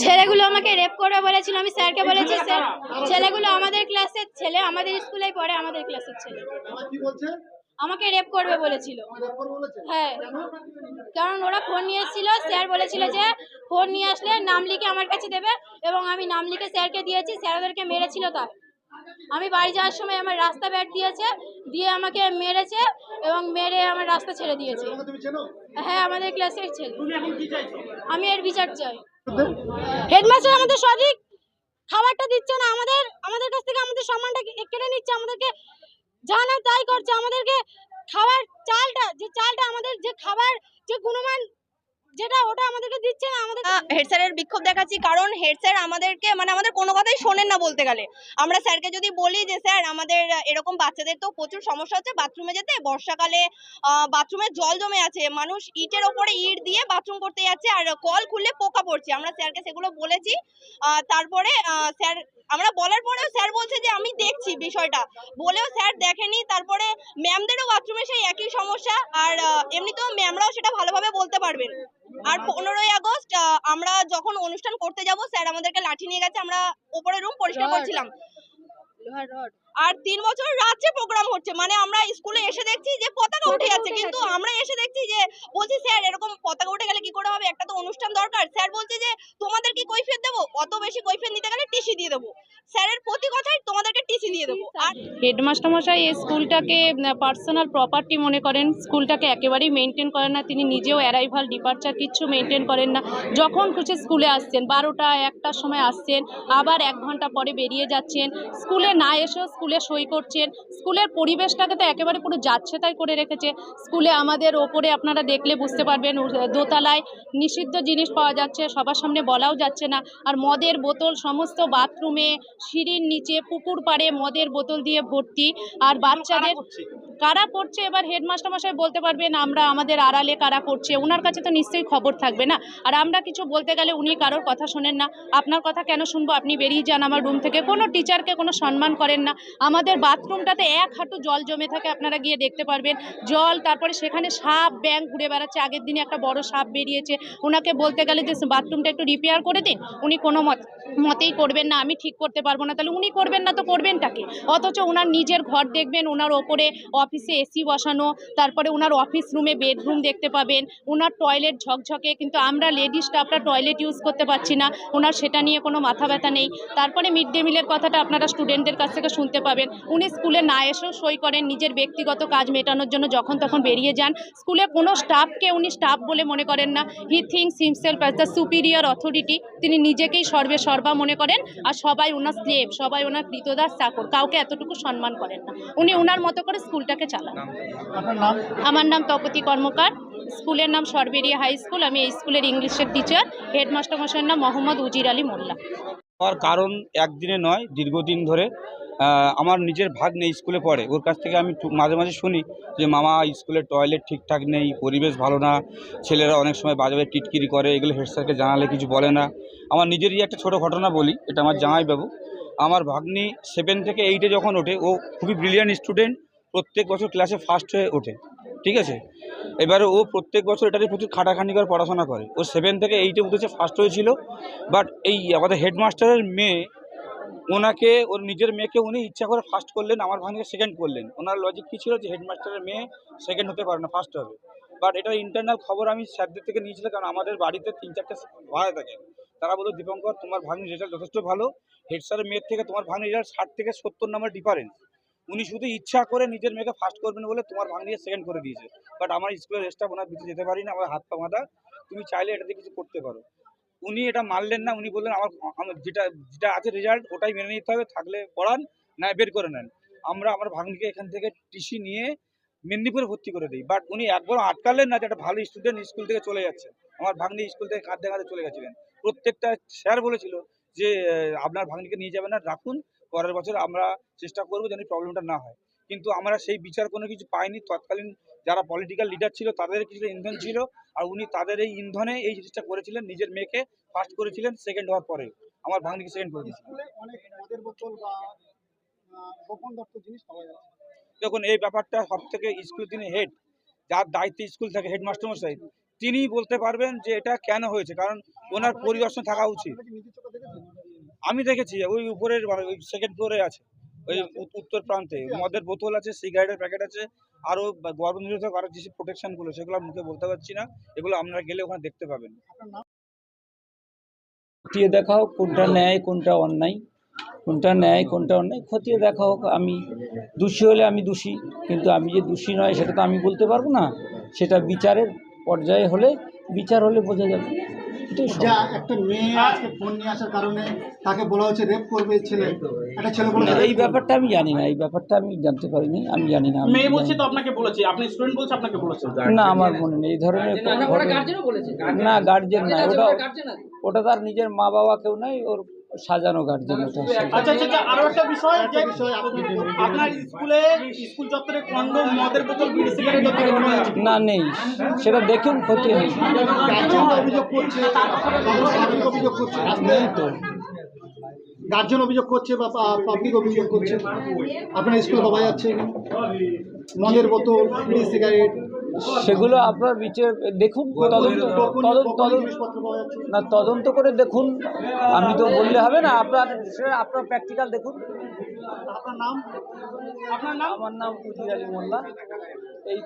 ছেলেগুলো আমাকে রেপ করবে বলেছিল, আমি স্যারকে বলেছি স্যার ছেলেগুলো আমাদের ক্লাসের ছেলে, আমাদের স্কুলেই পড়ে, আমাদের ক্লাসের ছেলে আমাকে রেপ করবে বলেছিল। হ্যাঁ, কারণ ওরা ফোন নিয়ে এসেছিল, স্যার বলেছিল যে ফোন নিয়ে আসলে নাম লিখে আমার কাছে দেবে, এবং আমি নাম লিখে স্যারকে দিয়েছি, স্যার ওদেরকে মেরেছিল। তাই আমি বাড়ি যাওয়ার সময় আমার রাস্তা ব্যাট দিয়েছে, দিয়ে আমাকে মেরেছে এবং মেরে আমার রাস্তা ছেড়ে দিয়েছে। হ্যাঁ, আমাদের ক্লাসের ছেলে। আমি এর বিচার চাই। হেডমাস্টার আমাদের সঠিক খাবারটা দিচ্ছে না, আমাদের কাছ থেকে আমাদের সম্মানটা কেড়ে নিচ্ছে, আমাদেরকে জানা তাই করছে, আমাদেরকে খাবার চালটা আমাদের যে খাবার যে গুণমান যেটা ওটা আমাদেরকে দিচ্ছে না। আমাদের হেড স্যারের বিক্ষোভ দেখাচ্ছি, কারণ হেড স্যার আমাদেরকে আমাদের কোনো কথাই শোনেন না বলতে গেলে। আমরা স্যারকে যদি বলি যে স্যার আমাদের এরকম বাচ্চাদের তো প্রচুর সমস্যা হচ্ছে বাথরুমে যেতে, বর্ষাকালে বাথরুমে জল জমে আছে, মানুষ ইটের ওপরে ইট দিয়ে বাথরুম করতে যাচ্ছে আর কল খুললে পোকা পড়ছে, আমরা স্যারকে সেগুলো বলেছি। তারপরে স্যার আমরা বলার পরেও স্যার বলছে যে আমি দেখছি বিষয়টা, বলেও স্যার দেখেনি। তারপরে ম্যামদেরও বাথরুমে সেই একই সমস্যা, আর এমনিতেও ম্যামরাও সেটা ভালোভাবে বলতে পারবেন। আর 15ই আগস্ট আমরা যখন অনুষ্ঠান করতে যাব, স্যার আমাদেরকে লাঠি নিয়ে গেছে, আমরা উপরে রুম পরিষ্কার করছিলাম, আর 3 বছর রাত্রে প্রোগ্রাম হচ্ছে, মানে আমরা স্কুলে এসে দেখছি যে পতাকা উঠে যাচ্ছে, কিন্তু আমরা এসে দেখছি যে বলছি স্যার এরকম পতাকা উঠে গেলে কি করে হবে, একটা তো অনুষ্ঠান দরকার। স্যার বলছে যে তোমাদের কি কৈফিয়ত দেবো, অত বেশি কৈফিয়ত নিতে গেলে টিসি দিয়ে দেবো, স্যারের প্রতি কথাই তোমাদেরকে টিসি দিয়ে দেবো। আর হেডমাস্টার মশাই এই স্কুলটাকে পার্সোনাল প্রপার্টি মনে করেন, স্কুলটাকে একেবারেই মেনটেন করেন না। তিনি নিজেও অ্যারাইভাল ডিপার্চার কিচ্ছু মেনটেন করেন না। যখন খুশি স্কুলে আসছেন, 12টা 1টার সময় আসছেন, আবার 1 ঘন্টা পরে বেরিয়ে যাচ্ছেন, স্কুলে না এসেও স্কুলে সই করছেন। স্কুলের পরিবেশটাকে তো একেবারে পুরো যাচ্ছেতাই করে রেখেছে। স্কুলে আমাদের ওপরে আপনারা দেখলে বুঝতে পারবেন, দোতলায় নিষিদ্ধ জিনিস পাওয়া যাচ্ছে, সবার সামনে বলাও যাচ্ছে না। আর মদের বোতল সমস্ত বাথরুমে, সিঁড়ির নিচে, পুকুর পাড়ে মদের বোতল দিয়ে ভর্তি। আর বাচ্চাদের কারা করছে এবার হেডমাস্টার মশাই বলতে পারবেন, আমরা আমাদের আড়ালে কারা করছে ওনার কাছে তো নিশ্চয়ই খবর থাকবে না। আর আমরা কিছু বলতে গেলে উনি কারোর কথা শোনেন না। আপনার কথা কেন শুনবো, আপনি বেরিয়ে যান আমার রুম থেকে। কোনো টিচারকে কোনো সম্মান করেন না। আমাদের বাথরুমটাতে 1 হাঁটু জল জমে থাকে, আপনারা গিয়ে দেখতে পারবেন জল। তারপরে সেখানে সাপ ব্যাঙ ঘুরে বেড়াচ্ছে, আগের দিনে একটা বড় সাপ বেরিয়েছে। ওনাকে বলতে গেলে যে বাথরুমটা একটু রিপেয়ার করে দিন, উনি কোনো মতেই করবেন না, আমি ঠিক করতে পারবো না। তাহলে উনি করবেন না তো করবেনটাকে? অথচ ওনার নিজের ঘর দেখবেন, ওনার ওপরে অফিসে এসি বসানো, তারপরে ওনার অফিস রুমে বেডরুম দেখতে পাবেন, ওনার টয়লেট ঝকঝকে, কিন্তু আমরা লেডি স্টাফরা টয়লেট ইউজ করতে পারছি না, ওনার সেটা নিয়ে কোনো মাথা ব্যথা নেই। তারপরে মিড ডে মিলের কথাটা আপনারা স্টুডেন্টদের কাছ থেকে শুনতে পাবেন, উনি স্কুলে না এসেও সই করেন, নিজের ব্যক্তিগত কাজ মেটানোর জন্য যখন তখন বেরিয়ে যান। স্কুলে কোনো স্টাফকে উনি স্টাফ বলে মনে করেন না। He thinks himself as the superior authority. তিনি নিজেকেই সর্বে সর্বা মনে করেন, আর সবাই ওনার স্লেভ, সবাই ওনার কৃতদাস চাকর, কাউকে এতটুকু সম্মান করেন না। উনি ওনার মতো করে স্কুলটাকে চালান। আমার নাম তপতি কর্মকার, স্কুলের নাম সরবেরিয়া হাই স্কুল, আমি এই স্কুলের ইংলিশের টিচার। হেডমাস্টার মশাইয়ের নাম মোহাম্মদ উজির আলী মোল্লা। হওয়ার কারণ একদিনে নয়, দীর্ঘদিন ধরে আমার নিজের ভাগ্নে স্কুলে পড়ে, ওর কাছ থেকে আমি মাঝে মাঝে শুনি যে মামা স্কুলের টয়লেট ঠিকঠাক নেই, পরিবেশ ভালো না, ছেলেরা অনেক সময় বাজে বাজে টিটকিরি করে, এগুলো হেড স্যারকে জানালে কিছু বলে না। আমার নিজেরই একটা ছোটো ঘটনা বলি, এটা আমার জামাইবাবু। আমার ভাগ্নি 7 থেকে 8-এ যখন ওঠে, ও খুবই ব্রিলিয়ান্ট স্টুডেন্ট, প্রত্যেক বছর ক্লাসে ফার্স্ট হয়ে ওঠে, ঠিক আছে। এবারে ও প্রত্যেক বছর এটাতে প্রচুর খাটাখানি করে পড়াশোনা করে। ও 7 থেকে 8-এ উঠেছে, ফার্স্ট হয়েছিল। বাট এই আমাদের হেডমাস্টারের মেয়ে, ওনাকে, ওর নিজের মেয়েকে উনি ইচ্ছা করে ফার্স্ট করলেন, আমার ভাগ্নিকে সেকেন্ড করলেন। ওনার লজিক কী ছিল যে হেডমাস্টারের মেয়ে সেকেন্ড হতে পারে না, ফার্স্ট হবে। বাট এটা ইন্টারনাল খবর আমি স্যারদের থেকে নিয়েছিলাম, কারণ আমাদের বাড়িতে 3-4টে ভাড়া থাকে। তারা বলল দীপঙ্কর তোমার ভাগ্নির রেজাল্ট যথেষ্ট ভালো, হেড স্যারের মেয়ের থেকে তোমার ভাগ্নির রেজাল্ট 60 থেকে 70 নম্বর ডিফারেন্স। উনি শুধু ইচ্ছা করে নিজের মেয়েকে ফার্স্ট করবেন বলে তোমার ভাগ্নিকে সেকেন্ড করে দিয়েছে। বাট আমার স্কুলের স্টাফ ওনার ভিতরে যেতে পারি না, আমার হাত পা বাঁধা, তুমি চাইলে এটাতে কিছু করতে পারো। উনি এটা মানলেন না, উনি বললেন আমার যেটা যেটা আছে রেজাল্ট ওটাই মেনে নিতে হবে, থাকলে পড়ান, না বের করে নেন। আমরা আমার ভাগ্নিকে এখান থেকে টিসি নিয়ে মেদিনীপুরে ভর্তি করে দিই। বাট উনি একবার আটকালেন না যে একটা ভালো স্টুডেন্ট স্কুল থেকে চলে যাচ্ছে। আমার ভাগ্নি স্কুল থেকে কাঁদতে কাঁদতে চলে গেছিলেন। প্রত্যেকটা স্যার বলেছিল যে আপনার ভাগ্নিকে নিয়ে যাবেন না, রাখুন, পরের বছর আমরা চেষ্টা করবো যেন প্রবলেমটা না হয়। কিন্তু আমরা সেই বিচার কোনো কিছু পাইনি। তৎকালীন যারা পলিটিক্যাল লিডার ছিল তাদের কিছু ইন্ধন ছিল, আর উনি তাদের এই ইন্ধনে এই জিনিসটা করেছিলেন, নিজের মেয়েকে ফার্স্ট করেছিলেন সেকেন্ড হওয়ার পরে, আমার ভাগ্নিকে সেকেন্ড করে দিয়েছিলেন। দেখুন এই ব্যাপারটা সব থেকে স্কুল তিনি হেড, যার দায়িত্বে স্কুল থাকে, হেডমাস্টার মশাই, তিনি বলতে পারবেন যে এটা কেন হয়েছে, কারণ ওনার পরিদর্শন থাকা উচিত। আমি দেখেছি ওই উপরের ওই সেকেন্ড ফ্লোরে আছে, ওই উত্তর প্রান্তে মদের বোতল আছে, সিগারেটের প্যাকেট আছে, আরও গর্ভনিরোধক আরও যেসব প্রোটেকশনগুলো সেগুলো আমি মুখে বলতে পারছি না, এগুলো আপনারা গেলে ওখানে দেখতে পাবেন। খতিয়ে দেখা হোক কোনটা ন্যায় কোনটা অন্যায়, কোনটা ন্যায় কোনটা অন্যায় খতিয়ে দেখা হোক। আমি দোষী হলে আমি দোষী, কিন্তু আমি যে দোষী নয় সেটা তো আমি বলতে পারবো না। সেটা বিচারের পর্যায়ে হলে, বিচার হলে বোঝা যাবে। এটাই সব। যা একটা মেয়ে আজকে ফোন নিয়ে আসার কারণে তাকে বলা হচ্ছে রেপ করবে ছেলে, একটা ছেলে বলে এই ব্যাপারটা আমি জানি না, এই ব্যাপারটা আমি জানতে পারিনি, আমি জানি না। মেয়ে বলছে তো আপনাকে বলেছে, আপনি স্টুডেন্ট বলছে আপনাকে বলেছে? না, আমার মনে নেই এই ধরনের না, গার্জেন না, ওটা তার নিজের মা বাবা কেউ নাই, ওর সাজানো গার্জেন ওটা। আচ্ছা আচ্ছা আচ্ছা, আরো একটা বিষয় যে আপনার স্কুল চত্বরে কন্ডম, মদের বোতল, বিড়ি সিগারেট না, নেই, সেটা দেখুন, ক্ষতি নেই। অভিযোগ করছে, অভিযোগ করছে, নেই তো। গার্জেন অভিযোগ করছে বা পাবলিক অভিযোগ করছে আপনার স্কুলে পাওয়া যাচ্ছে মদের বোতল, বিড়ি সিগারেট, সেগুলো আপনার বিচার দেখুন, জিনিসপত্র পাওয়া যাচ্ছে। না, তদন্ত করে দেখুন, আমি তো বললে হবে না, আপনার প্র্যাকটিক্যাল দেখুন। আপনার নাম? আমার নাম উজির আলী মোল্লা, এই